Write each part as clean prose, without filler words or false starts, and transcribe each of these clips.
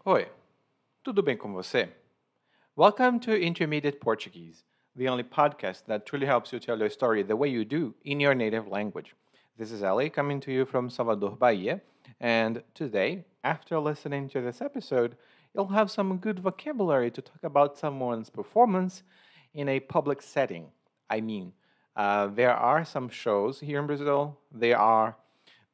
Oi, tudo bem com você? Welcome to Intermediate Portuguese, the only podcast that truly helps you tell your story the way you do in your native language. This is Ali coming to you from Salvador, Bahia, and today, after listening to this episode, you'll have some good vocabulary to talk about someone's performance in a public setting. There are some shows here in Brazil. They are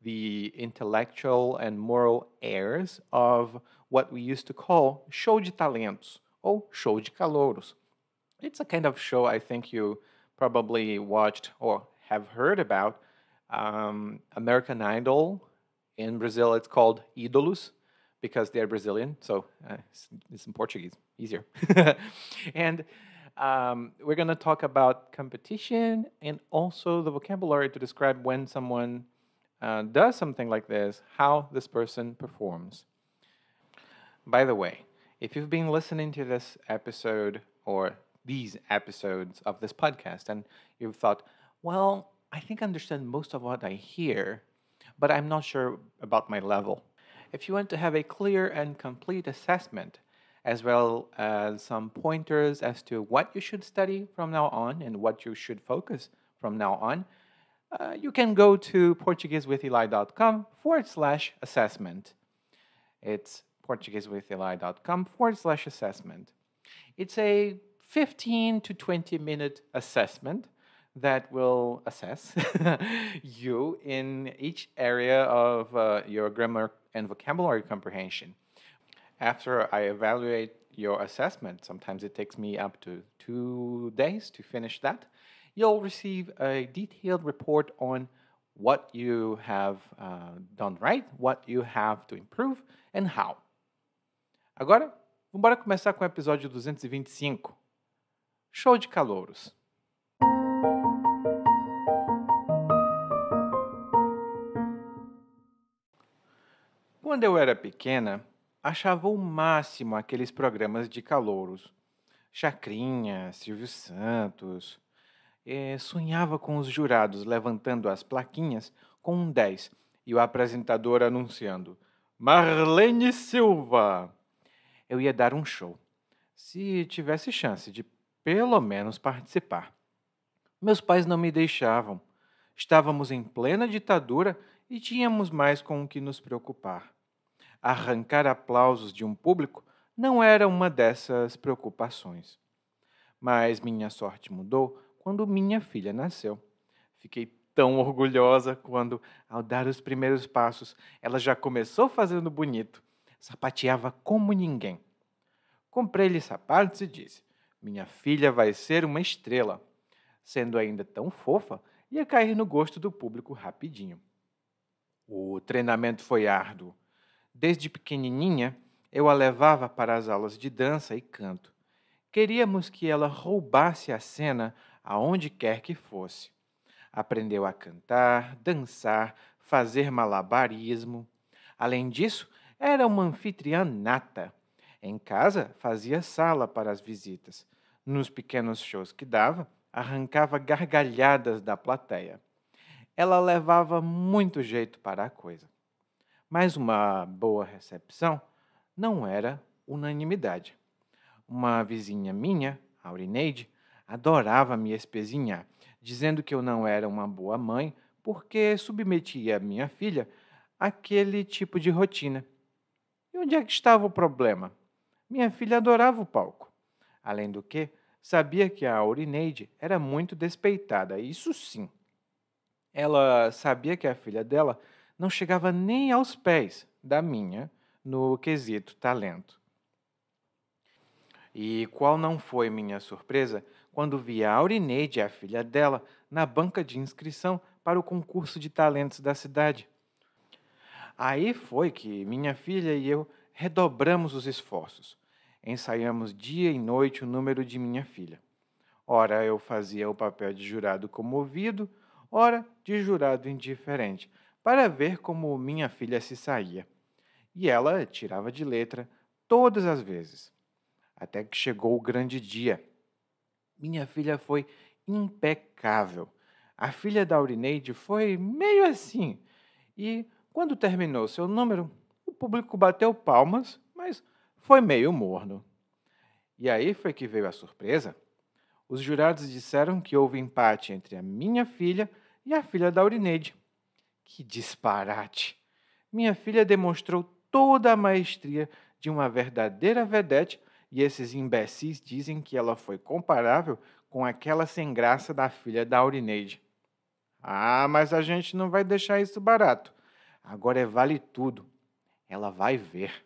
the intellectual and moral heirs of what we used to call show de talentos or show de calouros. It's a kind of show I think you probably watched or have heard about. American Idol. In Brazil, it's called Ídolos because they're Brazilian, so it's in Portuguese, easier. and we're going to talk about competition and also the vocabulary to describe when someone does something like this, how this person performs. By the way, if you've been listening to this episode or these episodes of this podcast and you've thought, well, I think I understand most of what I hear, but I'm not sure about my level. If you want to have a clear and complete assessment, as well as some pointers as to what you should study from now on and what you should focus from now on, you can go to portuguesewitheli.com/assessment. It's portuguesewitheli.com/assessment. It's a 15 to 20 minute assessment that will assess you in each area of your grammar and vocabulary comprehension. After I evaluate your assessment, sometimes it takes me up to 2 days to finish that, you'll receive a detailed report on what you have done right, what you have to improve, and how. Agora, vamos começar com o episódio 225. Show de calouros. Quando eu era pequena, achava o máximo aqueles programas de calouros. Chacrinha, Silvio Santos. Sonhava com os jurados levantando as plaquinhas com um 10 e o apresentador anunciando Marlene Silva. Eu ia dar um show, se tivesse chance de pelo menos participar. Meus pais não me deixavam. Estávamos em plena ditadura e tínhamos mais com o que nos preocupar. Arrancar aplausos de um público não era uma dessas preocupações. Mas minha sorte mudou quando minha filha nasceu. Fiquei tão orgulhosa quando, ao dar os primeiros passos, ela já começou fazendo bonito. Sapateava como ninguém. Comprei-lhe sapatos e disse: minha filha vai ser uma estrela. Sendo ainda tão fofa, ia cair no gosto do público rapidinho. O treinamento foi árduo. Desde pequenininha, eu a levava para as aulas de dança e canto. Queríamos que ela roubasse a cena aonde quer que fosse. Aprendeu a cantar, dançar, fazer malabarismo. Além disso, era uma anfitriã nata. Em casa, fazia sala para as visitas. Nos pequenos shows que dava, arrancava gargalhadas da plateia. Ela levava muito jeito para a coisa. Mas uma boa recepção não era unanimidade. Uma vizinha minha, Aurineide, adorava me espezinhar, dizendo que eu não era uma boa mãe porque submetia a minha filha àquele tipo de rotina. E onde é que estava o problema? Minha filha adorava o palco. Além do que, sabia que a Aurineide era muito despeitada, isso sim. Ela sabia que a filha dela não chegava nem aos pés da minha no quesito talento. E qual não foi minha surpresa quando vi a Aurineide e a filha dela na banca de inscrição para o concurso de talentos da cidade. Aí foi que minha filha e eu redobramos os esforços. Ensaiamos dia e noite o número de minha filha. Ora eu fazia o papel de jurado comovido, ora de jurado indiferente, para ver como minha filha se saía. E ela tirava de letra todas as vezes. Até que chegou o grande dia. Minha filha foi impecável. A filha da Aurineide foi meio assim. E, quando terminou seu número, o público bateu palmas, mas foi meio morno. E aí foi que veio a surpresa. Os jurados disseram que houve empate entre a minha filha e a filha da Aurineide. Que disparate! Minha filha demonstrou toda a maestria de uma verdadeira vedete e esses imbecis dizem que ela foi comparável com aquela sem graça da filha da Aurineide. Ah, mas a gente não vai deixar isso barato. Agora é vale tudo. Ela vai ver.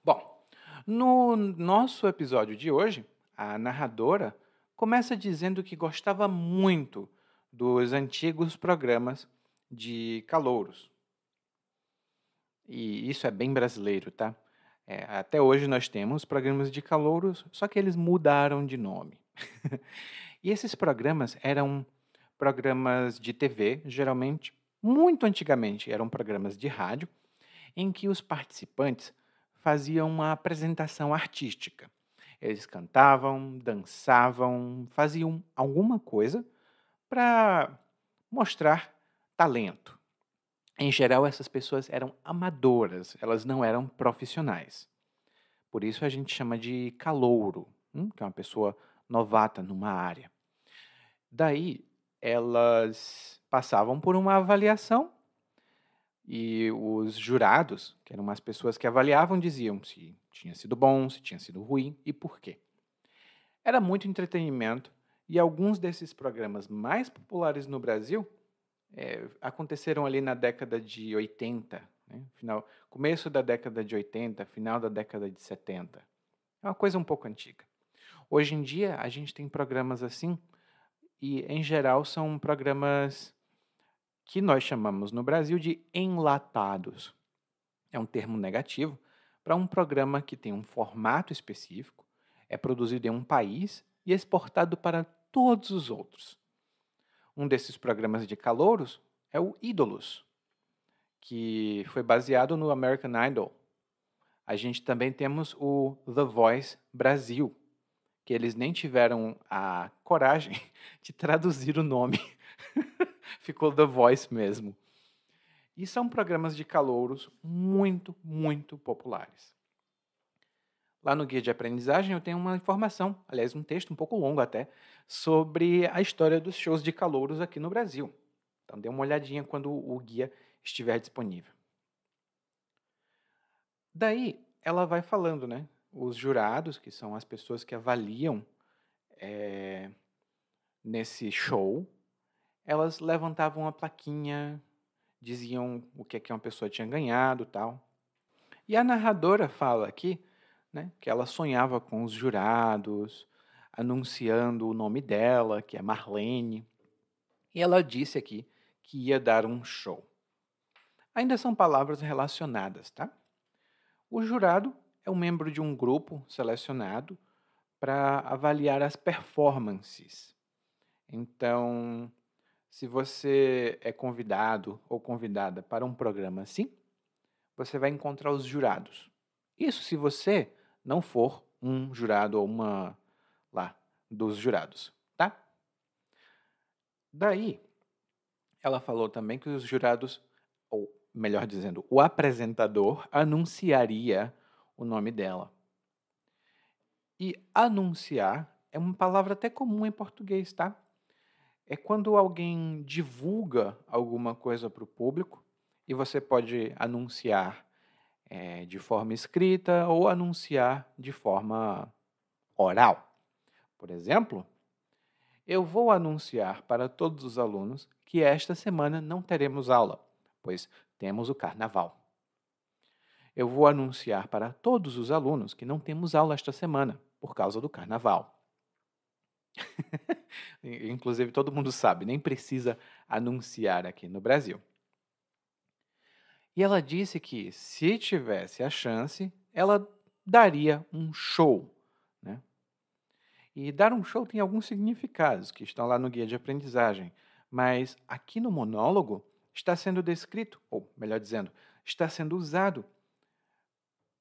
Bom, no nosso episódio de hoje, a narradora começa dizendo que gostava muito dos antigos programas de calouros. E isso é bem brasileiro, tá? Até hoje nós temos programas de calouros, só que eles mudaram de nome. E esses programas eram programas de TV, geralmente, muito antigamente, eram programas de rádio, em que os participantes faziam uma apresentação artística. Eles cantavam, dançavam, faziam alguma coisa para mostrar talento. Em geral, essas pessoas eram amadoras, elas não eram profissionais. Por isso a gente chama de calouro, que é uma pessoa novata numa área. Daí, elas passavam por uma avaliação e os jurados, que eram umas pessoas que avaliavam, diziam se tinha sido bom, se tinha sido ruim e por quê. Era muito entretenimento e alguns desses programas mais populares no Brasil aconteceram ali na década de 80, né? Começo da década de 80, final da década de 70. É uma coisa um pouco antiga. Hoje em dia, a gente tem programas assim e, em geral, são programas que nós chamamos no Brasil de enlatados. É um termo negativo para um programa que tem um formato específico, é produzido em um país e exportado para todos os outros. Um desses programas de calouros é o Ídolos, que foi baseado no American Idol. A gente também temos o The Voice Brasil, que eles nem tiveram a coragem de traduzir o nome. Ficou The Voice mesmo. E são programas de calouros muito, muito populares. Lá no guia de aprendizagem eu tenho uma informação, aliás, um texto um pouco longo até, sobre a história dos shows de calouros aqui no Brasil. Então dê uma olhadinha quando o guia estiver disponível. Daí ela vai falando, né? Os jurados, que são as pessoas que avaliam nesse show, elas levantavam a plaquinha, diziam o que é que uma pessoa tinha ganhado, tal. E a narradora fala aqui, né, que ela sonhava com os jurados, anunciando o nome dela, que é Marlene. E ela disse aqui que ia dar um show. Ainda são palavras relacionadas, tá? O jurado é um membro de um grupo selecionado para avaliar as performances. Então, se você é convidado ou convidada para um programa assim, você vai encontrar os jurados. Isso se você não for um jurado ou uma lá dos jurados, tá? Daí, ela falou também que os jurados, ou melhor dizendo, o apresentador anunciaria o nome dela. E anunciar é uma palavra até comum em português, tá? É quando alguém divulga alguma coisa para o público e você pode anunciar de forma escrita ou anunciar de forma oral. Por exemplo, eu vou anunciar para todos os alunos que esta semana não teremos aula, pois temos o carnaval. Eu vou anunciar para todos os alunos que não temos aula esta semana, por causa do carnaval. Inclusive, todo mundo sabe, nem precisa anunciar aqui no Brasil. E ela disse que, se tivesse a chance, ela daria um show, né? E dar um show tem alguns significados que estão lá no guia de aprendizagem, mas aqui no monólogo está sendo descrito, ou melhor dizendo, está sendo usado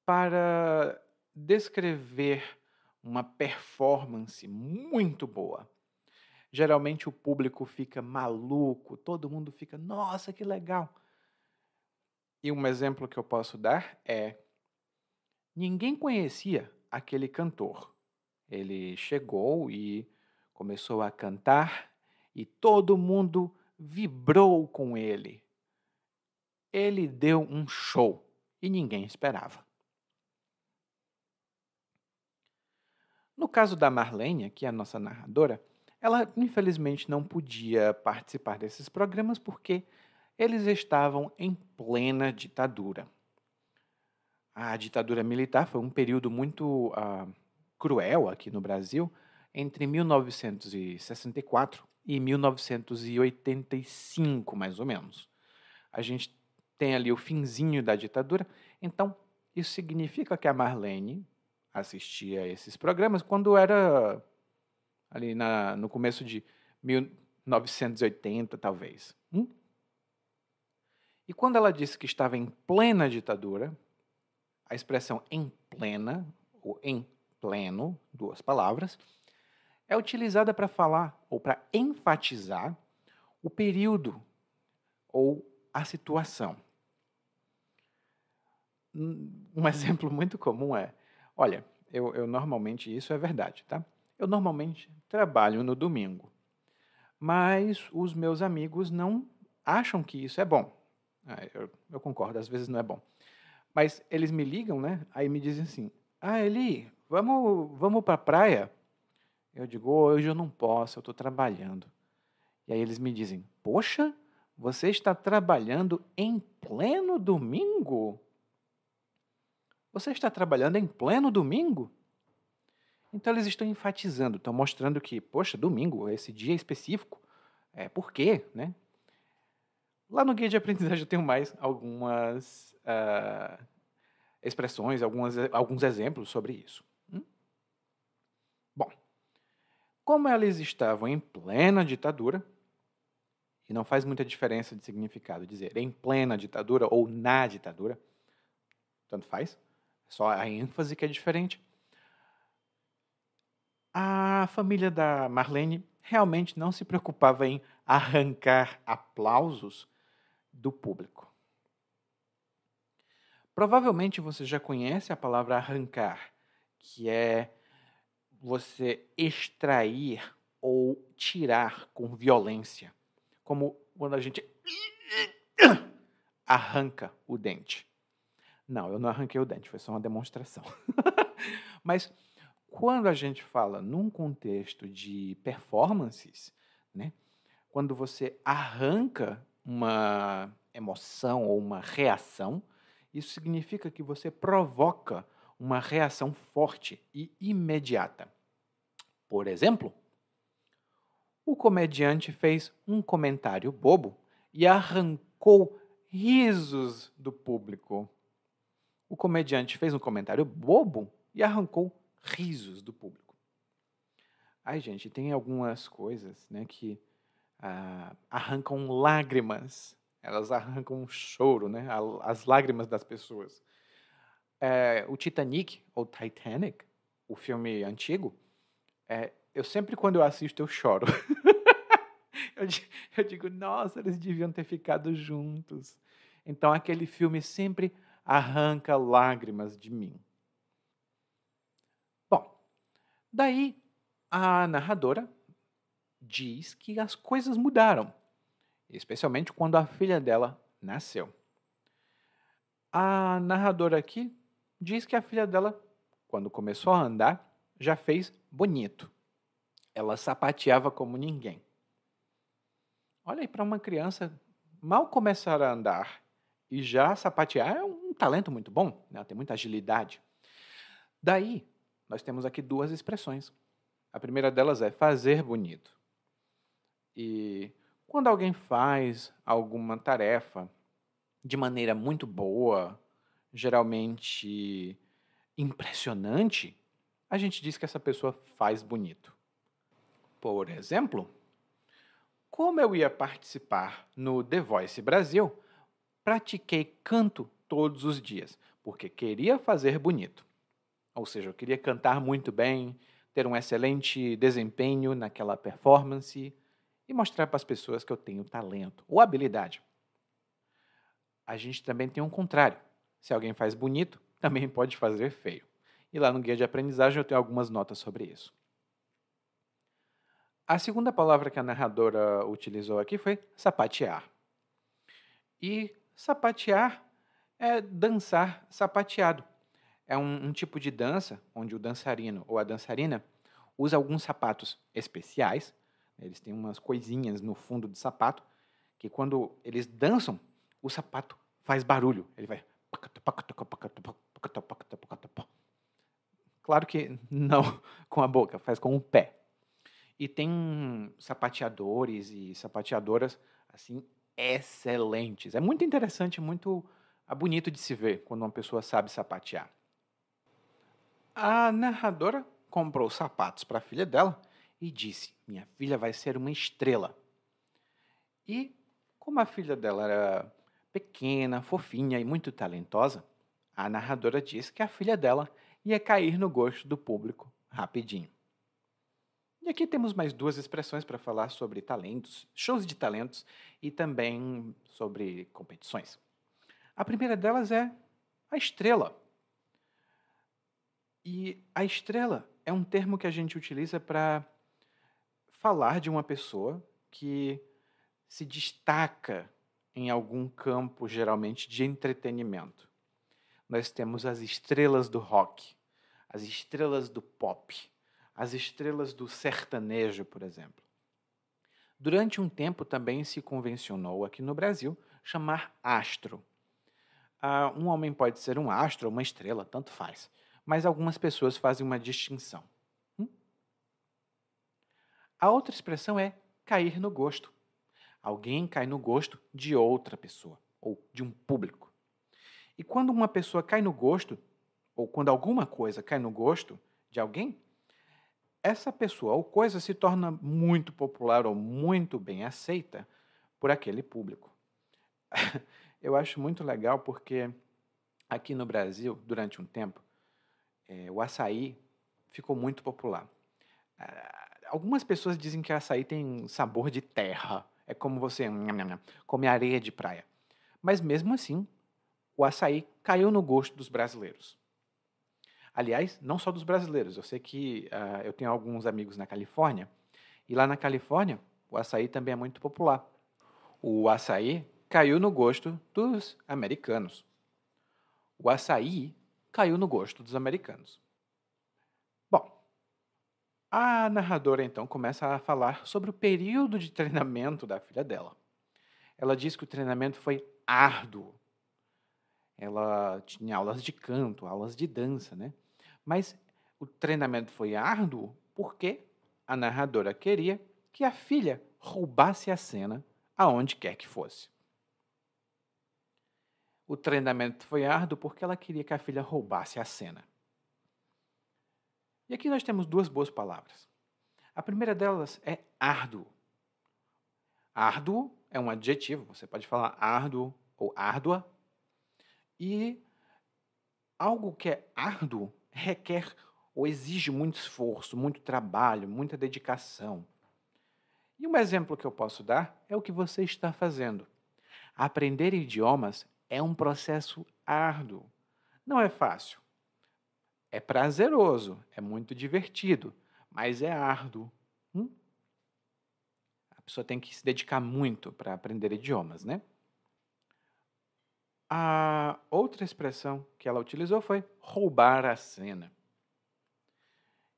para descrever uma performance muito boa. Geralmente o público fica maluco, todo mundo fica, nossa, que legal. E um exemplo que eu posso dar é: ninguém conhecia aquele cantor. Ele chegou e começou a cantar e todo mundo vibrou com ele. Ele deu um show e ninguém esperava. No caso da Marlene, que é a nossa narradora, ela infelizmente não podia participar desses programas porque eles estavam em plena ditadura. A ditadura militar foi um período muito cruel aqui no Brasil, entre 1964 e 1985, mais ou menos. A gente tem ali o finzinho da ditadura, então isso significa que a Marlene assistia a esses programas quando era ali no começo de 1980, talvez. E quando ela disse que estava em plena ditadura, a expressão em plena, ou em pleno, duas palavras, é utilizada para falar ou para enfatizar o período ou a situação. Um exemplo muito comum é, olha, eu normalmente, isso é verdade, tá? Eu normalmente trabalho no domingo, mas os meus amigos não acham que isso é bom. Eu concordo, às vezes não é bom. Mas eles me ligam, né? Aí me dizem assim, Eli, vamos para a praia? Eu digo, hoje eu não posso, eu estou trabalhando. E aí eles me dizem, poxa, você está trabalhando em pleno domingo? Você está trabalhando em pleno domingo? Então eles estão enfatizando, estão mostrando que, poxa, domingo, esse dia específico, por quê, né? Lá no guia de aprendizagem eu tenho mais algumas expressões, alguns exemplos sobre isso. Bom, como eles estavam em plena ditadura, e não faz muita diferença de significado dizer em plena ditadura ou na ditadura, tanto faz, só a ênfase que é diferente. A família da Marlene realmente não se preocupava em arrancar aplausos do público. Provavelmente você já conhece a palavra arrancar, que é você extrair ou tirar com violência, como quando a gente arranca o dente. Não, eu não arranquei o dente, foi só uma demonstração. Mas quando a gente fala num contexto de performances, né, quando você arranca uma emoção ou uma reação, isso significa que você provoca uma reação forte e imediata. Por exemplo, o comediante fez um comentário bobo e arrancou risos do público. O comediante fez um comentário bobo e arrancou risos do público. Ai, gente, tem algumas coisas, né, que arrancam lágrimas. Elas arrancam um choro, né, as lágrimas das pessoas. O Titanic, ou Titanic, o filme antigo, eu sempre, quando eu assisto, eu choro. Eu digo, nossa, eles deviam ter ficado juntos. Então, aquele filme sempre arranca lágrimas de mim. Bom, daí a narradora diz que as coisas mudaram, especialmente quando a filha dela nasceu. A narradora aqui diz que a filha dela, quando começou a andar, já fez bonito. Ela sapateava como ninguém. Olha aí, para uma criança mal começar a andar e já sapatear é um talento muito bom, né? Ela tem muita agilidade. Daí, nós temos aqui duas expressões. A primeira delas é fazer bonito. E quando alguém faz alguma tarefa de maneira muito boa, geralmente impressionante, a gente diz que essa pessoa faz bonito. Por exemplo, como eu ia participar no The Voice Brasil, pratiquei canto todos os dias, porque queria fazer bonito. Ou seja, eu queria cantar muito bem, ter um excelente desempenho naquela performance e mostrar para as pessoas que eu tenho talento ou habilidade. A gente também tem um contrário. Se alguém faz bonito, também pode fazer feio. E lá no guia de aprendizagem eu tenho algumas notas sobre isso. A segunda palavra que a narradora utilizou aqui foi sapatear. E sapatear é dançar sapateado. É um tipo de dança onde o dançarino ou a dançarina usa alguns sapatos especiais. Eles têm umas coisinhas no fundo do sapato que quando eles dançam, o sapato faz barulho. Ele vai. Claro que não com a boca, faz com o pé. E tem sapateadores e sapateadoras assim excelentes. É muito interessante, muito bonito de se ver quando uma pessoa sabe sapatear. A narradora comprou sapatos para a filha dela e disse: Minha filha vai ser uma estrela. E, como a filha dela era pequena, fofinha e muito talentosa, a narradora disse que a filha dela ia cair no gosto do público rapidinho. E aqui temos mais duas expressões para falar sobre talentos, shows de talentos e também sobre competições. A primeira delas é a estrela. E a estrela é um termo que a gente utiliza para falar de uma pessoa que se destaca em algum campo, geralmente de entretenimento. Nós temos as estrelas do rock, as estrelas do pop, as estrelas do sertanejo, por exemplo. Durante um tempo também se convencionou aqui no Brasil chamar astro. Um homem pode ser um astro ou uma estrela, tanto faz, mas algumas pessoas fazem uma distinção. A outra expressão é cair no gosto. Alguém cai no gosto de outra pessoa ou de um público. E quando uma pessoa cai no gosto, ou quando alguma coisa cai no gosto de alguém, essa pessoa ou coisa se torna muito popular ou muito bem aceita por aquele público. Eu acho muito legal porque aqui no Brasil, durante um tempo, o açaí ficou muito popular. Algumas pessoas dizem que açaí tem sabor de terra. É como você come areia de praia. Mas mesmo assim, o açaí caiu no gosto dos brasileiros. Aliás, não só dos brasileiros. Eu sei que eu tenho alguns amigos na Califórnia, e lá na Califórnia, o açaí também é muito popular. O açaí caiu no gosto dos americanos. O açaí caiu no gosto dos americanos. Bom, a narradora então começa a falar sobre o período de treinamento da filha dela. Ela diz que o treinamento foi árduo. Ela tinha aulas de canto, aulas de dança, né? Mas o treinamento foi árduo porque a narradora queria que a filha roubasse a cena aonde quer que fosse. O treinamento foi árduo porque ela queria que a filha roubasse a cena. E aqui nós temos duas boas palavras. A primeira delas é árduo. Árduo é um adjetivo, você pode falar árduo ou árdua. E algo que é árduo requer ou exige muito esforço, muito trabalho, muita dedicação. E um exemplo que eu posso dar é o que você está fazendo. Aprender idiomas é um processo árduo. Não é fácil. É prazeroso, é muito divertido, mas é árduo. A pessoa tem que se dedicar muito para aprender idiomas, né? A outra expressão que ela utilizou foi roubar a cena.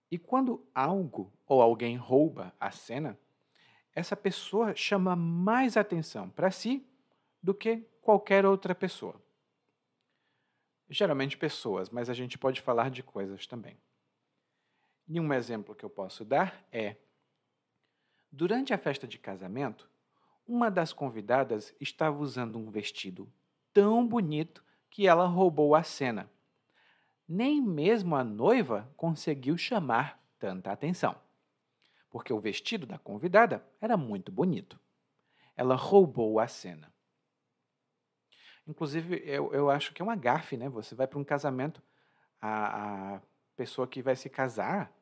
E quando algo ou alguém rouba a cena, essa pessoa chama mais atenção para si do que qualquer outra pessoa. Geralmente pessoas, mas a gente pode falar de coisas também. E um exemplo que eu posso dar é: durante a festa de casamento, uma das convidadas estava usando um vestido tão bonito que ela roubou a cena. Nem mesmo a noiva conseguiu chamar tanta atenção, porque o vestido da convidada era muito bonito. Ela roubou a cena. Inclusive, eu acho que é uma gafe, né? Você vai para um casamento, a pessoa que vai se casar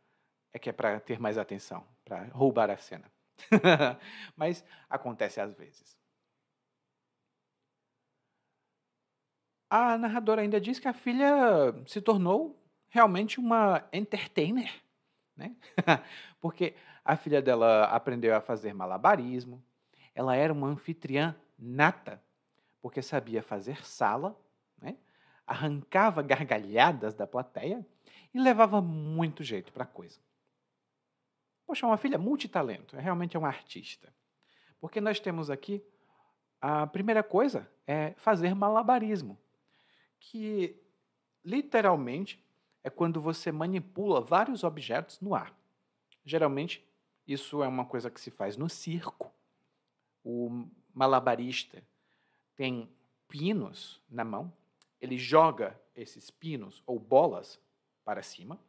é que é para ter mais atenção, para roubar a cena. Mas acontece às vezes. A narradora ainda diz que a filha se tornou realmente uma entertainer, né? Porque a filha dela aprendeu a fazer malabarismo, ela era uma anfitriã nata, porque sabia fazer sala, né? Arrancava gargalhadas da plateia e levava muito jeito para a coisa. Poxa, uma filha multitalento, realmente é uma artista. Porque nós temos aqui, a primeira coisa é fazer malabarismo, que literalmente é quando você manipula vários objetos no ar. Geralmente, isso é uma coisa que se faz no circo. O malabarista tem pinos na mão, ele joga esses pinos ou bolas para cima,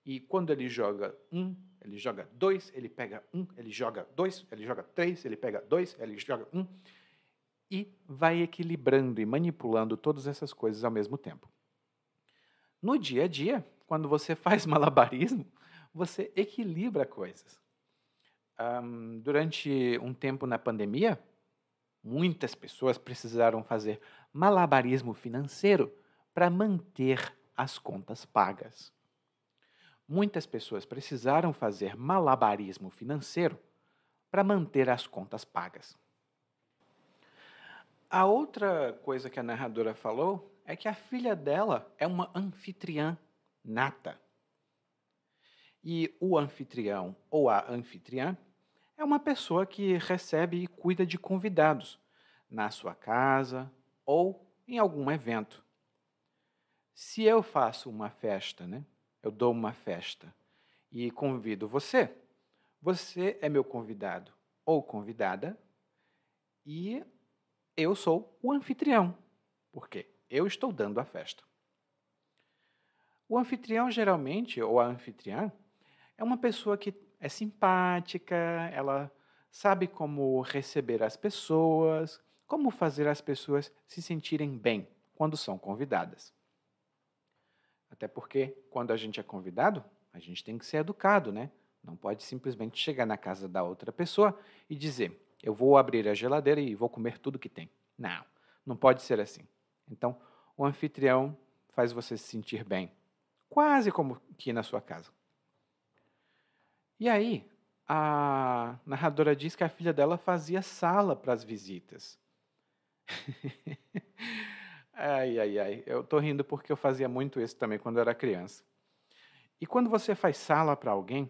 e quando ele joga um, ele joga dois, ele pega um, ele joga dois, ele joga três, ele pega dois, ele joga um, e vai equilibrando e manipulando todas essas coisas ao mesmo tempo. No dia a dia, quando você faz malabarismo, você equilibra coisas. Durante um tempo na pandemia, muitas pessoas precisaram fazer malabarismo financeiro para manter as contas pagas. Muitas pessoas precisaram fazer malabarismo financeiro para manter as contas pagas. A outra coisa que a narradora falou é que a filha dela é uma anfitriã nata. E o anfitrião ou a anfitriã é uma pessoa que recebe e cuida de convidados na sua casa ou em algum evento. Se eu faço uma festa, né? Eu dou uma festa e convido você, você é meu convidado ou convidada e eu sou o anfitrião, porque eu estou dando a festa. O anfitrião geralmente, ou a anfitriã, é uma pessoa que é simpática, ela sabe como receber as pessoas, como fazer as pessoas se sentirem bem quando são convidadas. Até porque, quando a gente é convidado, a gente tem que ser educado, né? Não pode simplesmente chegar na casa da outra pessoa e dizer: eu vou abrir a geladeira e vou comer tudo que tem. Não, não pode ser assim. Então, o anfitrião faz você se sentir bem, quase como que na sua casa. E aí, a narradora diz que a filha dela fazia sala para as visitas. Ai, ai, ai. Eu tô rindo porque eu fazia muito isso também quando eu era criança. E quando você faz sala para alguém,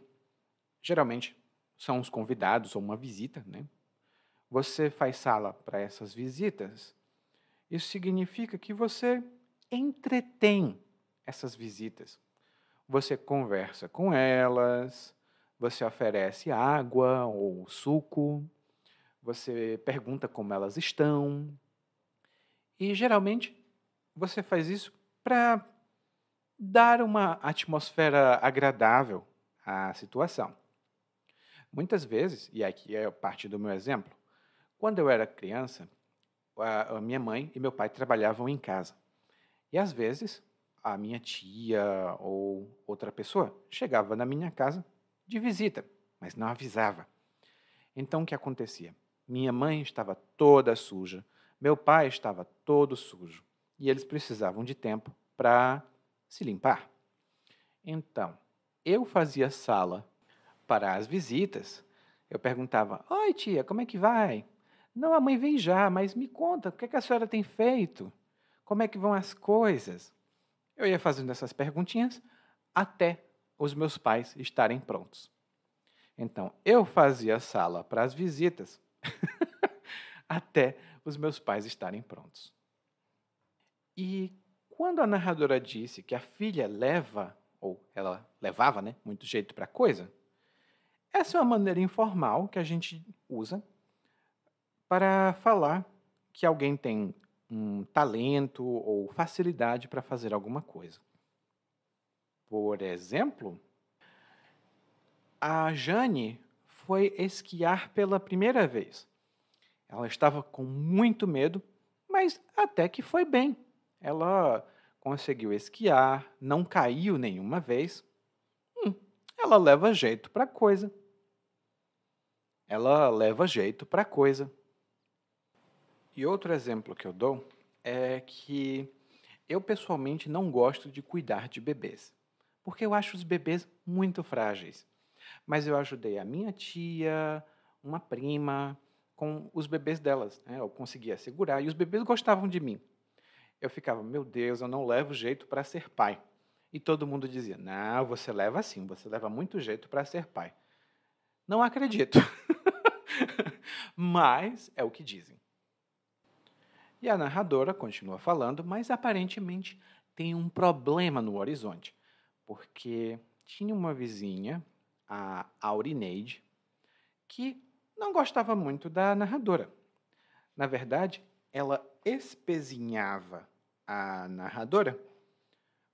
geralmente são os convidados ou uma visita, né? Você faz sala para essas visitas, isso significa que você entretém essas visitas. Você conversa com elas, você oferece água ou suco, você pergunta como elas estão. E geralmente você faz isso para dar uma atmosfera agradável à situação. Muitas vezes, e aqui é parte do meu exemplo, quando eu era criança, a minha mãe e meu pai trabalhavam em casa. E às vezes, a minha tia ou outra pessoa chegava na minha casa de visita, mas não avisava. Então o que acontecia? Minha mãe estava toda suja, meu pai estava todo sujo, e eles precisavam de tempo para se limpar. Então, eu fazia sala para as visitas. Eu perguntava: oi, tia, como é que vai? Não, a mãe vem já, mas me conta, o que é que a senhora tem feito? Como é que vão as coisas? Eu ia fazendo essas perguntinhas até os meus pais estarem prontos. Então, eu fazia sala para as visitas até os meus pais estarem prontos. E quando a narradora disse que a filha leva, ou ela levava, né, muito jeito para a coisa, essa é uma maneira informal que a gente usa para falar que alguém tem um talento ou facilidade para fazer alguma coisa. Por exemplo, a Jane foi esquiar pela primeira vez. Ela estava com muito medo, mas até que foi bem. Ela conseguiu esquiar, não caiu nenhuma vez. É ela leva jeito para coisa. Ela leva jeito para coisa. E outro exemplo que eu dou é que eu pessoalmente não gosto de cuidar de bebês, porque eu acho os bebês muito frágeis. Mas eu ajudei a minha tia, uma prima, com os bebês delas, né? Eu conseguia segurar e os bebês gostavam de mim. Eu ficava, meu Deus, eu não levo jeito para ser pai. E todo mundo dizia, não, você leva sim, você leva muito jeito para ser pai. Não acredito, mas é o que dizem. E a narradora continua falando, mas aparentemente tem um problema no horizonte, porque tinha uma vizinha, a Aurineide, que não gostava muito da narradora. Na verdade, ela espezinhava a narradora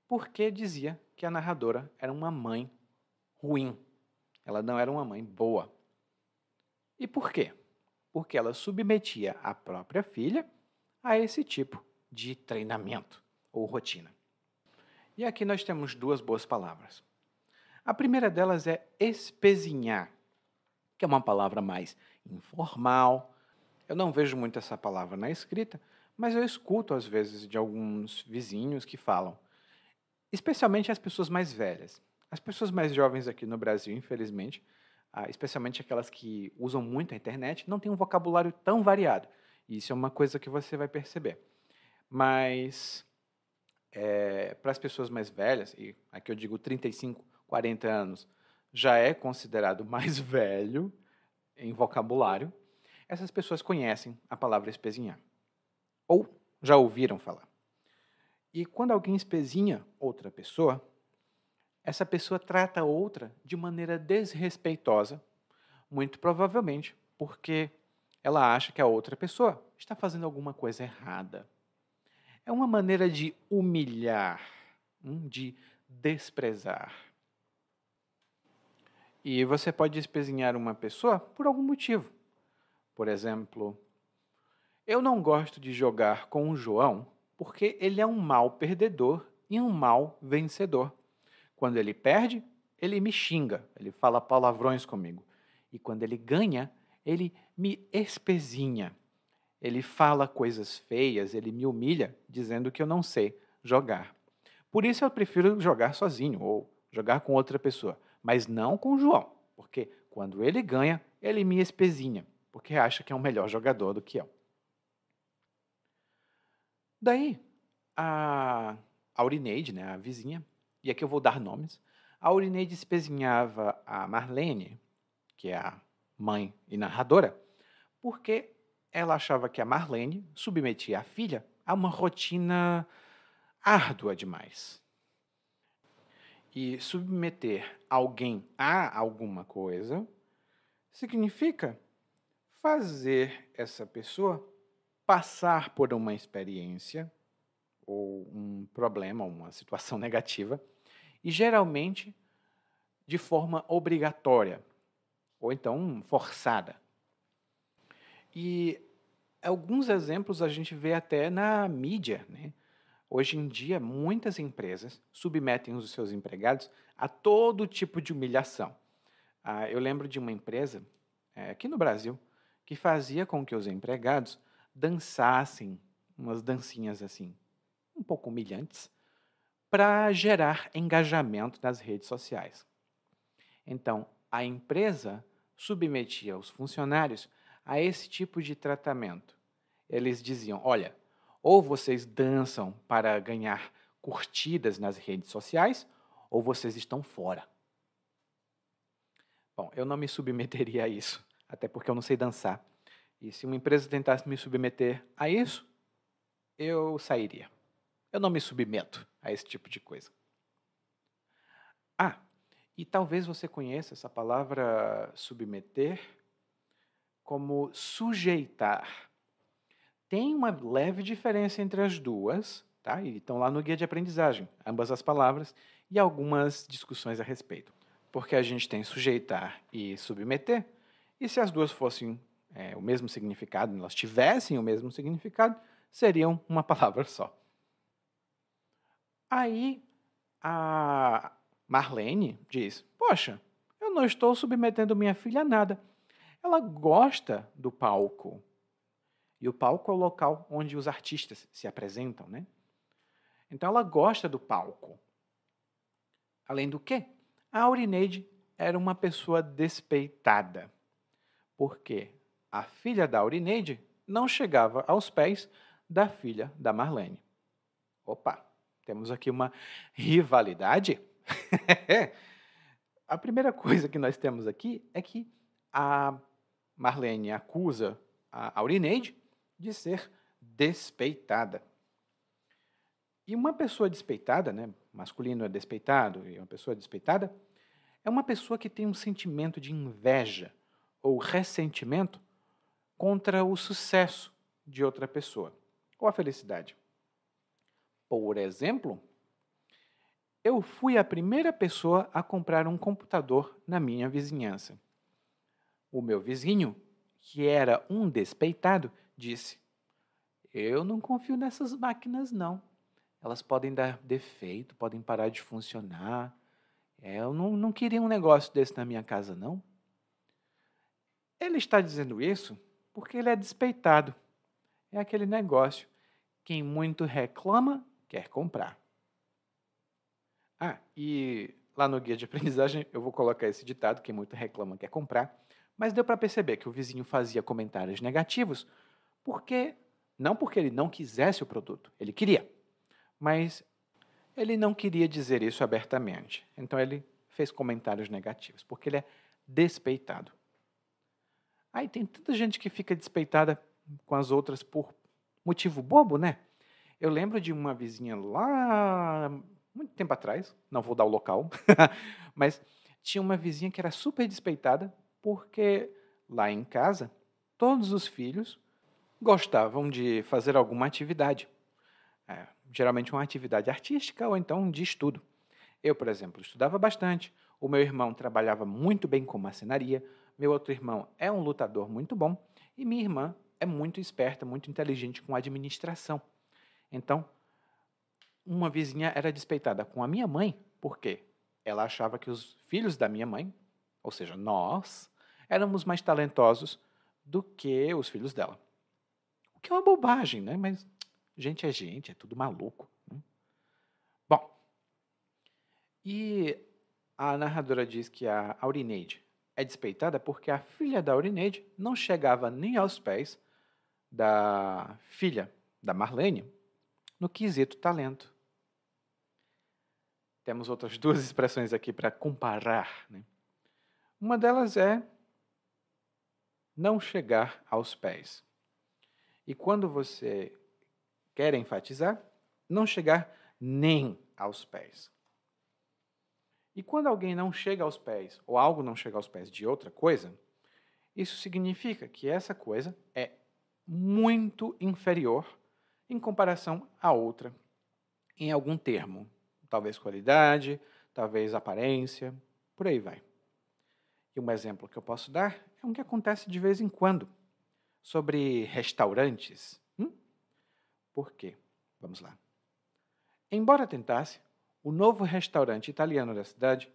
porque dizia que a narradora era uma mãe ruim. Ela não era uma mãe boa. E por quê? Porque ela submetia a própria filha a esse tipo de treinamento ou rotina. E aqui nós temos duas boas palavras. A primeira delas é espezinhar, que é uma palavra mais informal. Eu não vejo muito essa palavra na escrita, mas eu escuto às vezes de alguns vizinhos que falam, especialmente as pessoas mais velhas. As pessoas mais jovens aqui no Brasil, infelizmente, especialmente aquelas que usam muito a internet, não têm um vocabulário tão variado. Isso é uma coisa que você vai perceber. Mas para as pessoas mais velhas, e aqui eu digo 35, 40 anos, já é considerado mais velho em vocabulário, essas pessoas conhecem a palavra espezinhar. Ou já ouviram falar. E quando alguém espezinha outra pessoa, essa pessoa trata a outra de maneira desrespeitosa, muito provavelmente porque ela acha que a outra pessoa está fazendo alguma coisa errada. É uma maneira de humilhar, de desprezar. E você pode espezinhar uma pessoa por algum motivo. Por exemplo, eu não gosto de jogar com o João porque ele é um mau perdedor e um mau vencedor. Quando ele perde, ele me xinga, ele fala palavrões comigo. E quando ele ganha, ele me espezinha. Ele fala coisas feias, ele me humilha, dizendo que eu não sei jogar. Por isso eu prefiro jogar sozinho ou jogar com outra pessoa, mas não com o João, porque quando ele ganha, ele me espezinha, porque acha que é um melhor jogador do que eu. Daí, a Aurineide, né, a vizinha, e aqui eu vou dar nomes, a Aurineide espezinhava a Marlene, que é a mãe e narradora, porque ela achava que a Marlene submetia a filha a uma rotina árdua demais. E submeter alguém a alguma coisa significa fazer essa pessoa passar por uma experiência ou um problema, uma situação negativa, e geralmente de forma obrigatória, ou então forçada. E alguns exemplos a gente vê até na mídia, né? Hoje em dia, muitas empresas submetem os seus empregados a todo tipo de humilhação. Eu lembro de uma empresa, aqui no Brasil, que fazia com que os empregados dançassem umas dancinhas assim, um pouco humilhantes, para gerar engajamento nas redes sociais. Então, a empresa submetia os funcionários a esse tipo de tratamento. Eles diziam: olha, ou vocês dançam para ganhar curtidas nas redes sociais, ou vocês estão fora. Bom, eu não me submeteria a isso, até porque eu não sei dançar. E se uma empresa tentasse me submeter a isso, eu sairia. Eu não me submeto a esse tipo de coisa. E talvez você conheça essa palavra submeter como sujeitar. Tem uma leve diferença entre as duas, tá? E estão lá no guia de aprendizagem, ambas as palavras, e algumas discussões a respeito. Porque a gente tem sujeitar e submeter, e se as duas fossem o mesmo significado, elas tivessem o mesmo significado, seriam uma palavra só. Aí, a Marlene diz: Poxa, eu não estou submetendo minha filha a nada. Ela gosta do palco. E o palco é o local onde os artistas se apresentam, né? Então ela gosta do palco. Além do que, a Aurineide era uma pessoa despeitada. Porque a filha da Aurineide não chegava aos pés da filha da Marlene. Opa, temos aqui uma rivalidade? A primeira coisa que nós temos aqui é que a Marlene acusa a Aurineide de ser despeitada. E uma pessoa despeitada, né, masculino é despeitado e uma pessoa despeitada, é uma pessoa que tem um sentimento de inveja ou ressentimento contra o sucesso de outra pessoa ou a felicidade. Por exemplo, eu fui a primeira pessoa a comprar um computador na minha vizinhança. O meu vizinho, que era um despeitado, disse: Eu não confio nessas máquinas, não. Elas podem dar defeito, podem parar de funcionar. Eu não queria um negócio desse na minha casa, não. Ele está dizendo isso porque ele é despeitado. É aquele negócio. Quem muito reclama, quer comprar. E lá no guia de aprendizagem eu vou colocar esse ditado: quem muito reclama, quer comprar. Mas deu para perceber que o vizinho fazia comentários negativos não porque ele não quisesse o produto, ele queria. Mas ele não queria dizer isso abertamente. Então ele fez comentários negativos, porque ele é despeitado. Aí tem tanta gente que fica despeitada com as outras por motivo bobo, né? Eu lembro de uma vizinha lá, muito tempo atrás, não vou dar o local, mas tinha uma vizinha que era super despeitada porque lá em casa todos os filhos gostavam de fazer alguma atividade. Geralmente uma atividade artística ou então de estudo. Eu, por exemplo, estudava bastante, o meu irmão trabalhava muito bem com marcenaria, meu outro irmão é um lutador muito bom e minha irmã é muito esperta, muito inteligente com administração. Então, uma vizinha era despeitada com a minha mãe, porque ela achava que os filhos da minha mãe, ou seja, nós, éramos mais talentosos do que os filhos dela. O que é uma bobagem, né? Mas gente, é tudo maluco. Né? Bom, e a narradora diz que a Aurineide é despeitada porque a filha da Aurineide não chegava nem aos pés da filha da Marlene no quesito talento. Temos outras duas expressões aqui para comparar. Né? Uma delas é não chegar aos pés. E quando você quer enfatizar, não chegar nem aos pés. E quando alguém não chega aos pés, ou algo não chega aos pés de outra coisa, isso significa que essa coisa é muito inferior em comparação à outra, em algum termo. Talvez qualidade, talvez aparência, por aí vai. E um exemplo que eu posso dar é um que acontece de vez em quando, sobre restaurantes. Por quê? Vamos lá. Embora tentasse, o novo restaurante italiano da cidade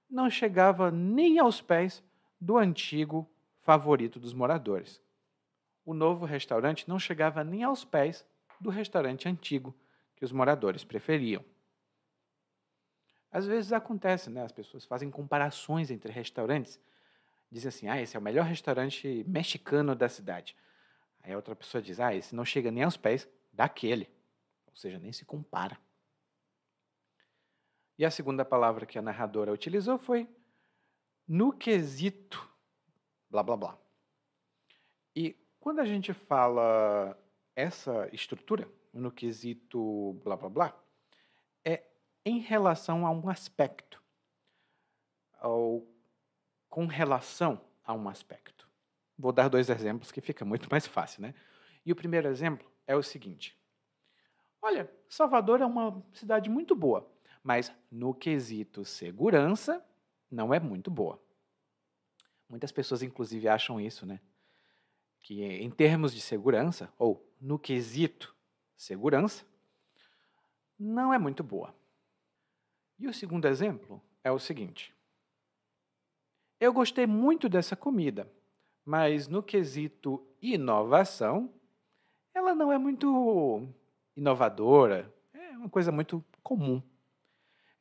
não chegava nem aos pés do antigo favorito dos moradores. O novo restaurante não chegava nem aos pés do restaurante antigo que os moradores preferiam. Às vezes acontece, né? As pessoas fazem comparações entre restaurantes. Dizem assim, esse é o melhor restaurante mexicano da cidade. Aí a outra pessoa diz, esse não chega nem aos pés daquele. Ou seja, nem se compara. E a segunda palavra que a narradora utilizou foi no quesito blá, blá, blá. E quando a gente fala essa estrutura, no quesito blá, blá, blá, é em relação a um aspecto, ou com relação a um aspecto. Vou dar 2 exemplos que fica muito mais fácil, né? E o primeiro exemplo é o seguinte. Olha, Salvador é uma cidade muito boa, mas no quesito segurança, não é muito boa. Muitas pessoas, inclusive, acham isso, né? Que em termos de segurança, ou no quesito segurança, não é muito boa. E o segundo exemplo é é o seguinte: eu gostei muito dessa comida, mas no quesito inovação, ela não é muito inovadora, é uma coisa muito comum.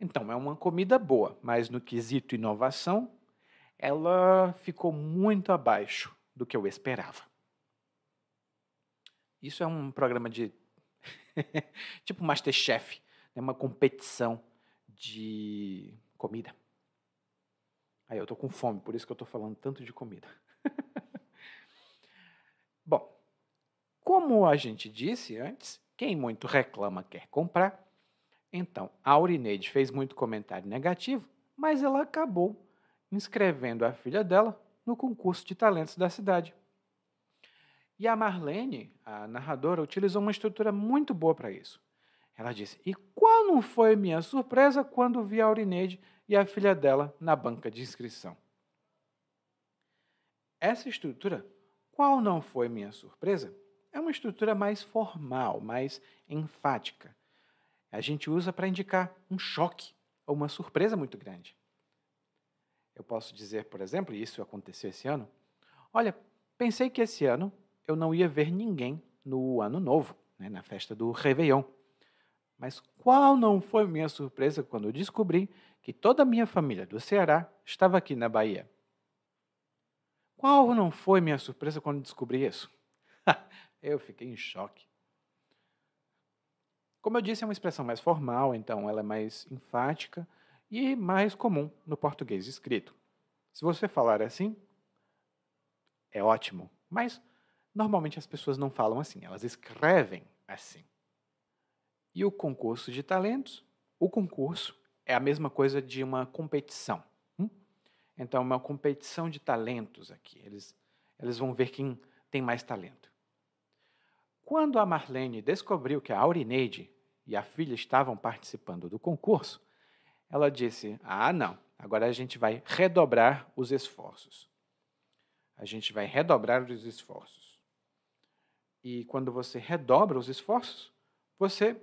Então, é uma comida boa, mas no quesito inovação, ela ficou muito abaixo do que eu esperava. Isso é um programa de tipo MasterChef, né? Uma competição de comida. Aí eu tô com fome, por isso que eu tô falando tanto de comida. Bom, como a gente disse antes, quem muito reclama quer comprar. Então, a Aurineide fez muito comentário negativo, mas ela acabou inscrevendo a filha dela no concurso de talentos da cidade. E a Marlene, a narradora, utilizou uma estrutura muito boa para isso. Ela disse: "E qual não foi minha surpresa quando vi a Aurineide e a filha dela na banca de inscrição?" Essa estrutura, qual não foi minha surpresa, é uma estrutura mais formal, mais enfática. A gente usa para indicar um choque ou uma surpresa muito grande. Eu posso dizer, por exemplo, e isso aconteceu esse ano: olha, pensei que esse ano eu não ia ver ninguém no Ano Novo, né, na festa do Réveillon. Mas qual não foi minha surpresa quando eu descobri que toda a minha família do Ceará estava aqui na Bahia? Qual não foi minha surpresa quando descobri isso? Eu fiquei em choque. Como eu disse, é uma expressão mais formal, então ela é mais enfática e mais comum no português escrito. Se você falar assim, é ótimo, mas normalmente as pessoas não falam assim, elas escrevem assim. E o concurso de talentos? O concurso é a mesma coisa de uma competição. Então, é uma competição de talentos aqui. Eles vão ver quem tem mais talento. Quando a Marlene descobriu que a Aurineide e a filha estavam participando do concurso, ela disse: "Ah, não, agora a gente vai redobrar os esforços. A gente vai redobrar os esforços." E quando você redobra os esforços, você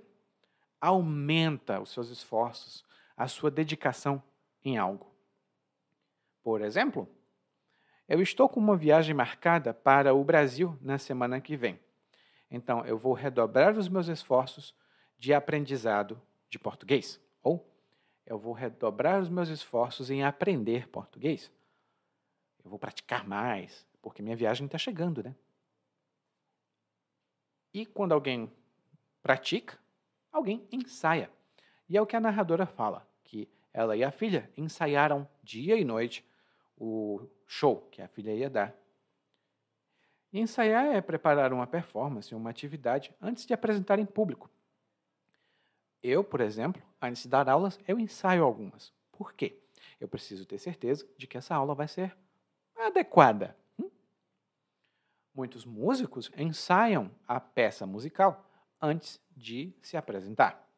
aumenta os seus esforços, a sua dedicação em algo. Por exemplo, eu estou com uma viagem marcada para o Brasil na semana que vem. Então, eu vou redobrar os meus esforços de aprendizado de português. Ou eu vou redobrar os meus esforços em aprender português. Eu vou praticar mais, porque minha viagem está chegando, né? E quando alguém pratica, alguém ensaia. E é o que a narradora fala, que ela e a filha ensaiaram dia e noite o show que a filha ia dar. E ensaiar é preparar uma performance, uma atividade, antes de apresentar em público. Eu, por exemplo, antes de dar aulas, eu ensaio algumas. Por quê? Eu preciso ter certeza de que essa aula vai ser adequada. Muitos músicos ensaiam a peça musical antes de se apresentar.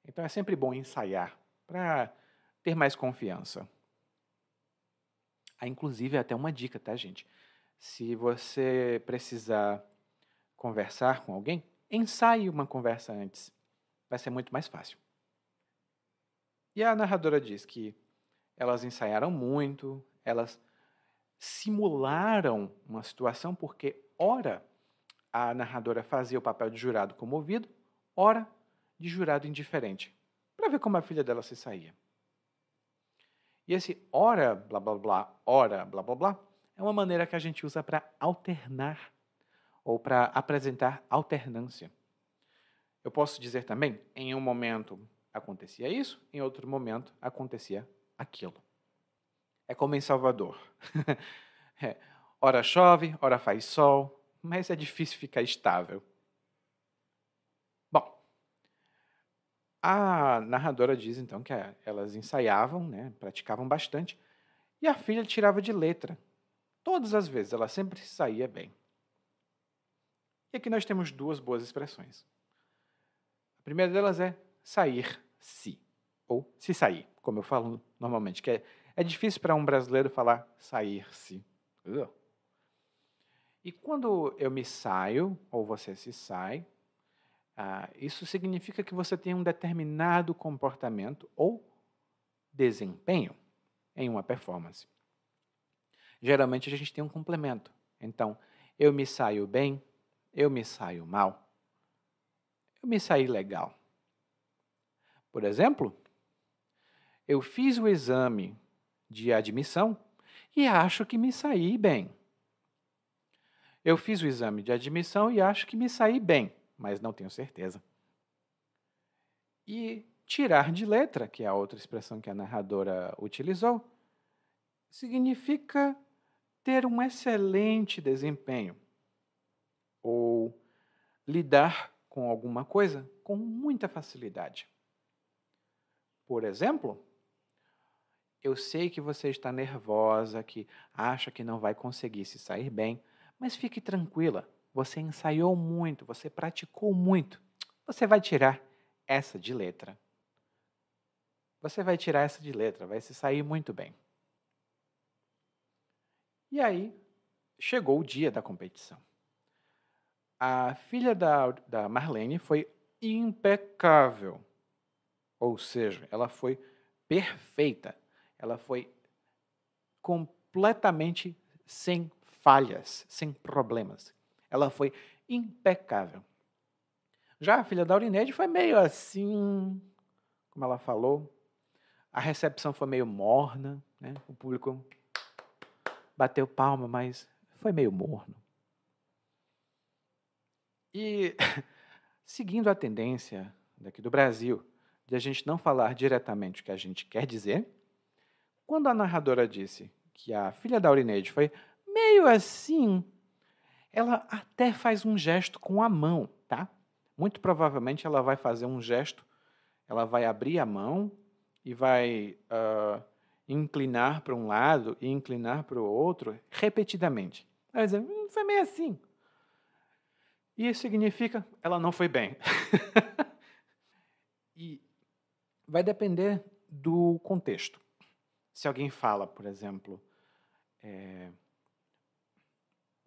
Então é sempre bom ensaiar para ter mais confiança. Há inclusive até uma dica, tá, gente? Se você precisar conversar com alguém, ensaie uma conversa antes. Vai ser muito mais fácil. E a narradora diz que elas ensaiaram muito, elas simularam uma situação, porque, ora, a narradora fazia o papel de jurado comovido, ora, de jurado indiferente, para ver como a filha dela se saía. E esse ora, blá, blá, blá, ora, blá, blá, blá, é uma maneira que a gente usa para alternar ou para apresentar alternância. Eu posso dizer também, em um momento acontecia isso, em outro momento acontecia aquilo. É como em Salvador. Ora chove, ora faz sol, mas é difícil ficar estável. Bom, a narradora diz então que elas ensaiavam, né, praticavam bastante, e a filha tirava de letra. Todas as vezes, ela sempre saía bem. E aqui nós temos duas boas expressões. A primeira delas é sair-se, ou se sair, como eu falo normalmente, que é difícil para um brasileiro falar sair-se. E quando eu me saio, ou você se sai, isso significa que você tem um determinado comportamento ou desempenho em uma performance. Geralmente a gente tem um complemento. Então, eu me saio bem, eu me saio mal, eu me saí legal. Por exemplo, eu fiz o exame de admissão e acho que me saí bem. Eu fiz o exame de admissão e acho que me saí bem, mas não tenho certeza. E tirar de letra, que é a outra expressão que a narradora utilizou, significa ter um excelente desempenho ou lidar com alguma coisa com muita facilidade. Por exemplo, eu sei que você está nervosa, que acha que não vai conseguir se sair bem, mas fique tranquila, você ensaiou muito, você praticou muito. Você vai tirar essa de letra. Você vai tirar essa de letra, vai se sair muito bem. E aí, chegou o dia da competição. A filha da Marlene foi impecável. Ou seja, ela foi perfeita. Ela foi completamente sem falhas, sem problemas. Ela foi impecável. Já a filha da Aurineide foi meio assim, como ela falou. A recepção foi meio morna, né? O público bateu palma, mas foi meio morno. E, seguindo a tendência daqui do Brasil, de a gente não falar diretamente o que a gente quer dizer, quando a narradora disse que a filha da Aurineide foi meio assim, ela até faz um gesto com a mão, tá? Muito provavelmente ela vai fazer um gesto, ela vai abrir a mão e vai inclinar para um lado e inclinar para o outro repetidamente. Ela vai dizer, foi meio assim. E isso significa ela não foi bem. E vai depender do contexto. Se alguém fala, por exemplo,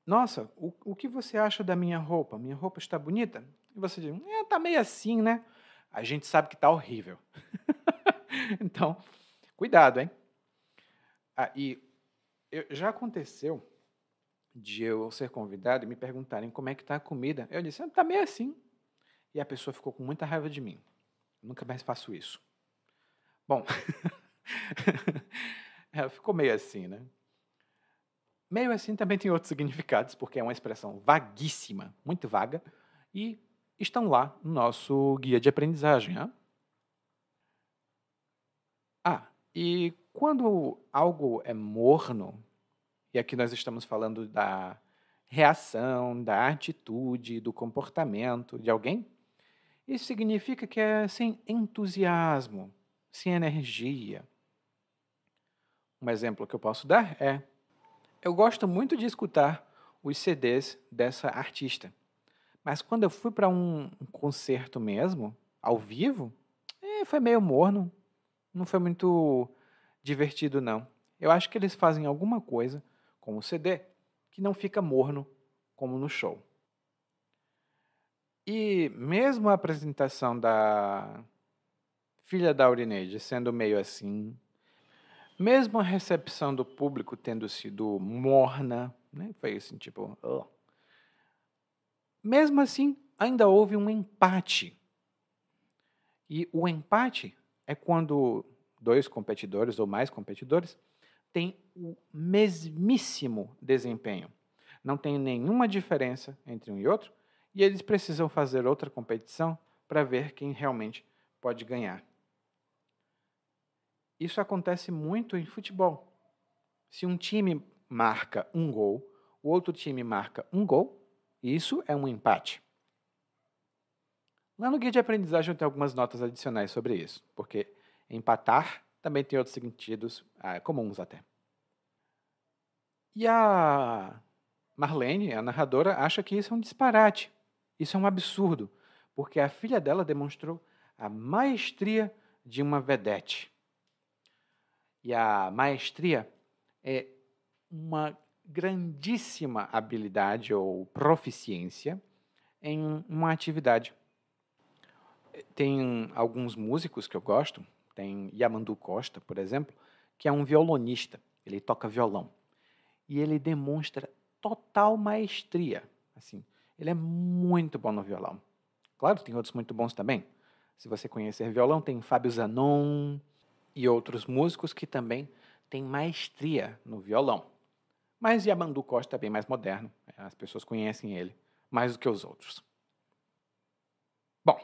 nossa, o que você acha da minha roupa? Minha roupa está bonita? E você diz, tá meio assim, né? A gente sabe que está horrível. Então, cuidado, hein? E já aconteceu de eu ser convidado e me perguntarem como é que está a comida. Eu disse, está meio assim. E a pessoa ficou com muita raiva de mim. Nunca mais faço isso. Bom, ficou meio assim, né? Meio assim também tem outros significados, porque é uma expressão vaguíssima, muito vaga, e estão lá no nosso guia de aprendizagem. Né? E quando algo é morno, e aqui nós estamos falando da reação, da atitude, do comportamento de alguém, isso significa que é sem entusiasmo, sem energia. Um exemplo que eu posso dar é: eu gosto muito de escutar os CDs dessa artista, mas quando eu fui para um concerto mesmo, ao vivo, foi meio morno, não foi muito divertido, não. Eu acho que eles fazem alguma coisa com o CD que não fica morno como no show. E mesmo a apresentação da filha da Aurineide sendo meio assim, mesmo a recepção do público tendo sido morna, né? Foi assim, tipo... Mesmo assim, ainda houve um empate. E o empate é quando dois competidores ou mais competidores têm o mesmíssimo desempenho. Não tem nenhuma diferença entre um e outro, e eles precisam fazer outra competição para ver quem realmente pode ganhar. Isso acontece muito em futebol. Se um time marca um gol, o outro time marca um gol, isso é um empate. Lá no guia de aprendizagem eu tenho algumas notas adicionais sobre isso, porque empatar também tem outros sentidos comuns até. E a Marlene, a narradora, acha que isso é um disparate, isso é um absurdo, porque a filha dela demonstrou a maestria de uma vedete. E a maestria é uma grandíssima habilidade ou proficiência em uma atividade. Tem alguns músicos que eu gosto, Tem Yamandu Costa, por exemplo, que é um violonista. Ele toca violão. E ele demonstra total maestria. Assim, ele é muito bom no violão. Claro, tem outros muito bons também. Se você conhecer violão, tem Fábio Zanon e outros músicos que também têm maestria no violão. Mas Yamandu Costa é bem mais moderno. As pessoas conhecem ele mais do que os outros. Bom,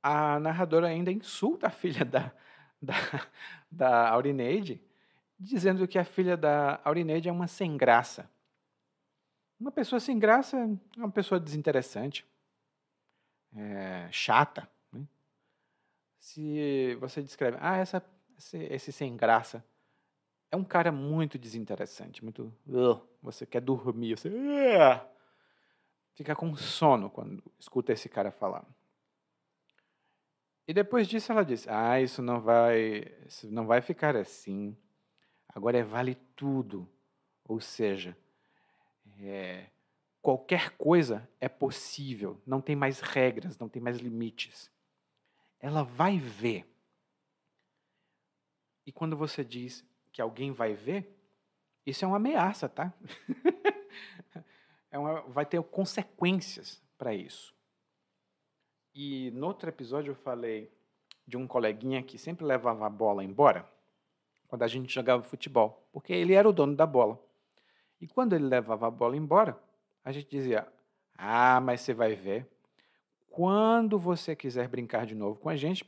a narradora ainda insulta a filha da, da Aurineide, dizendo que a filha da Aurineide é uma sem graça. Uma pessoa sem graça é uma pessoa desinteressante, chata. Né? Se você descreve, esse sem graça é um cara muito desinteressante, muito. Você quer dormir, você fica com sono quando escuta esse cara falar. E depois disso ela disse: isso não vai ficar assim. Agora vale tudo. Ou seja, qualquer coisa é possível, não tem mais regras, não tem mais limites. Ela vai ver. E quando você diz que alguém vai ver, isso é uma ameaça, tá? Vai ter consequências para isso. E no outro episódio eu falei de um coleguinha que sempre levava a bola embora quando a gente jogava futebol, porque ele era o dono da bola. E quando ele levava a bola embora, a gente dizia: mas você vai ver, quando você quiser brincar de novo com a gente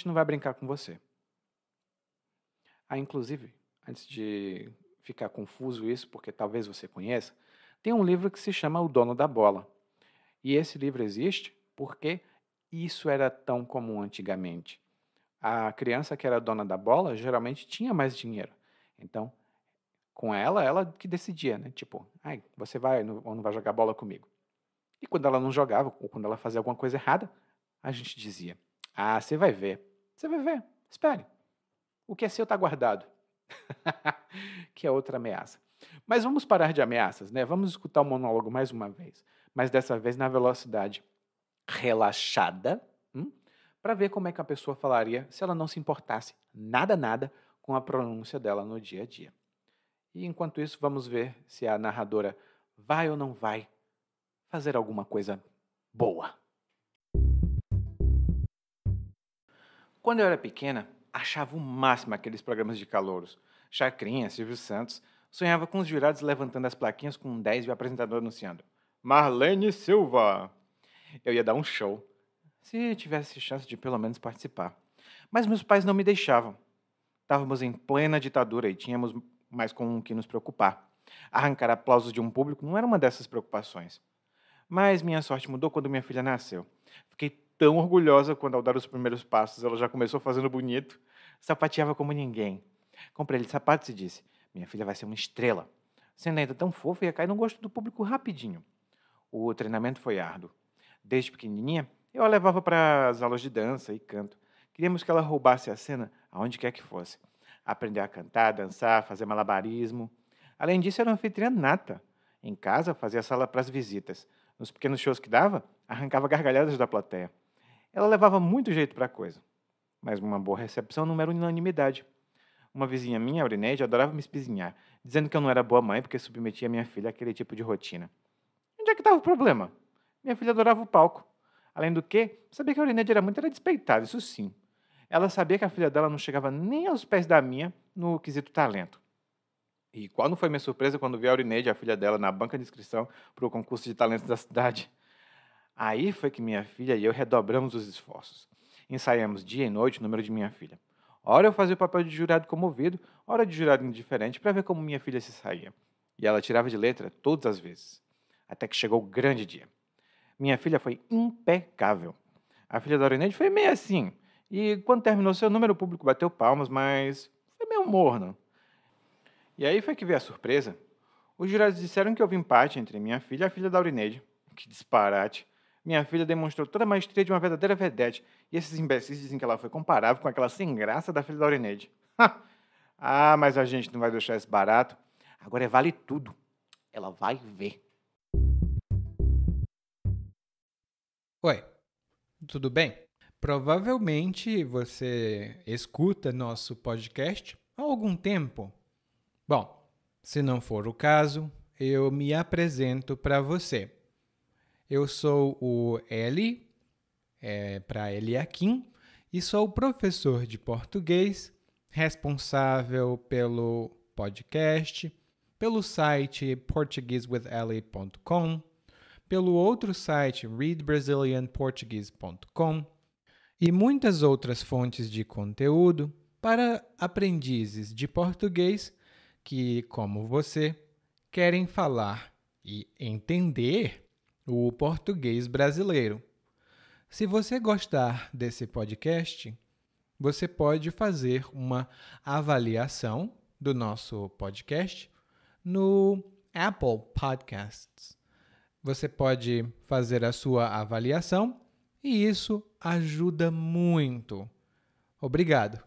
não vai brincar com você. Inclusive, antes de ficar confuso isso, porque talvez você conheça, tem um livro que se chama O Dono da Bola. E esse livro existe porque isso era tão comum antigamente. A criança que era dona da bola geralmente tinha mais dinheiro. Então, com ela que decidia, né? Tipo, você vai ou não vai jogar bola comigo? E quando ela não jogava, ou quando ela fazia alguma coisa errada, a gente dizia: você vai ver, espere. O que é seu está guardado. Que é outra ameaça. Mas vamos parar de ameaças, né? Vamos escutar o monólogo mais uma vez, mas dessa vez na velocidade relaxada, para ver como é que a pessoa falaria se ela não se importasse nada com a pronúncia dela no dia a dia. E enquanto isso, vamos ver se a narradora vai ou não vai fazer alguma coisa boa. Quando eu era pequena, achava o máximo aqueles programas de calouros. Chacrinha, Silvio Santos. Sonhava com os jurados levantando as plaquinhas com um 10 e o apresentador anunciando: Marlene Silva! Eu ia dar um show, se tivesse chance de pelo menos participar. Mas meus pais não me deixavam. Estávamos em plena ditadura e tínhamos mais com o que nos preocupar. Arrancar aplausos de um público não era uma dessas preocupações. Mas minha sorte mudou quando minha filha nasceu. Fiquei tão orgulhosa quando, ao dar os primeiros passos, ela já começou fazendo bonito. Sapateava como ninguém. Comprei-lhe sapatos e disse: minha filha vai ser uma estrela. Sendo ainda tão fofa, ia cair no gosto do público rapidinho. O treinamento foi árduo. Desde pequenininha, eu a levava para as aulas de dança e canto. Queríamos que ela roubasse a cena aonde quer que fosse. Aprender a cantar, dançar, fazer malabarismo. Além disso, era uma anfitriã nata. Em casa, fazia sala para as visitas. Nos pequenos shows que dava, arrancava gargalhadas da plateia. Ela levava muito jeito para a coisa. Mas uma boa recepção não era unanimidade. Uma vizinha minha, a Aurineide, adorava me espizinhar, dizendo que eu não era boa mãe porque submetia minha filha àquele tipo de rotina. Onde é que estava o problema? Minha filha adorava o palco. Além do que, sabia que a Aurineide era despeitada, isso sim. Ela sabia que a filha dela não chegava nem aos pés da minha no quesito talento. E qual não foi minha surpresa quando vi a Aurineide, a filha dela, na banca de inscrição para o concurso de talentos da cidade. Aí foi que minha filha e eu redobramos os esforços. Ensaiamos dia e noite o número de minha filha. Ora eu fazia o papel de jurado comovido, ora de jurado indiferente para ver como minha filha se saía. E ela tirava de letra todas as vezes. Até que chegou o grande dia. Minha filha foi impecável. A filha da Aurineide foi meio assim. E quando terminou seu número, o público bateu palmas, mas foi meio morno. E aí foi que veio a surpresa. Os jurados disseram que houve empate entre minha filha e a filha da Aurineide. Que disparate. Minha filha demonstrou toda a maestria de uma verdadeira vedete. E esses imbecis dizem que ela foi comparável com aquela sem graça da filha da Aurineide. Mas a gente não vai deixar isso barato. Agora vale tudo. Ela vai ver. Oi, tudo bem? Provavelmente você escuta nosso podcast há algum tempo. Bom, se não for o caso, eu me apresento para você. Eu sou o Eli, para Eliakim, e sou professor de português, responsável pelo podcast, pelo site portuguesewitheli.com, pelo outro site readbrazilianportuguese.com e muitas outras fontes de conteúdo para aprendizes de português que, como você, querem falar e entender o português brasileiro. Se você gostar desse podcast, você pode fazer uma avaliação do nosso podcast no Apple Podcasts. Você pode fazer a sua avaliação e isso ajuda muito. Obrigado.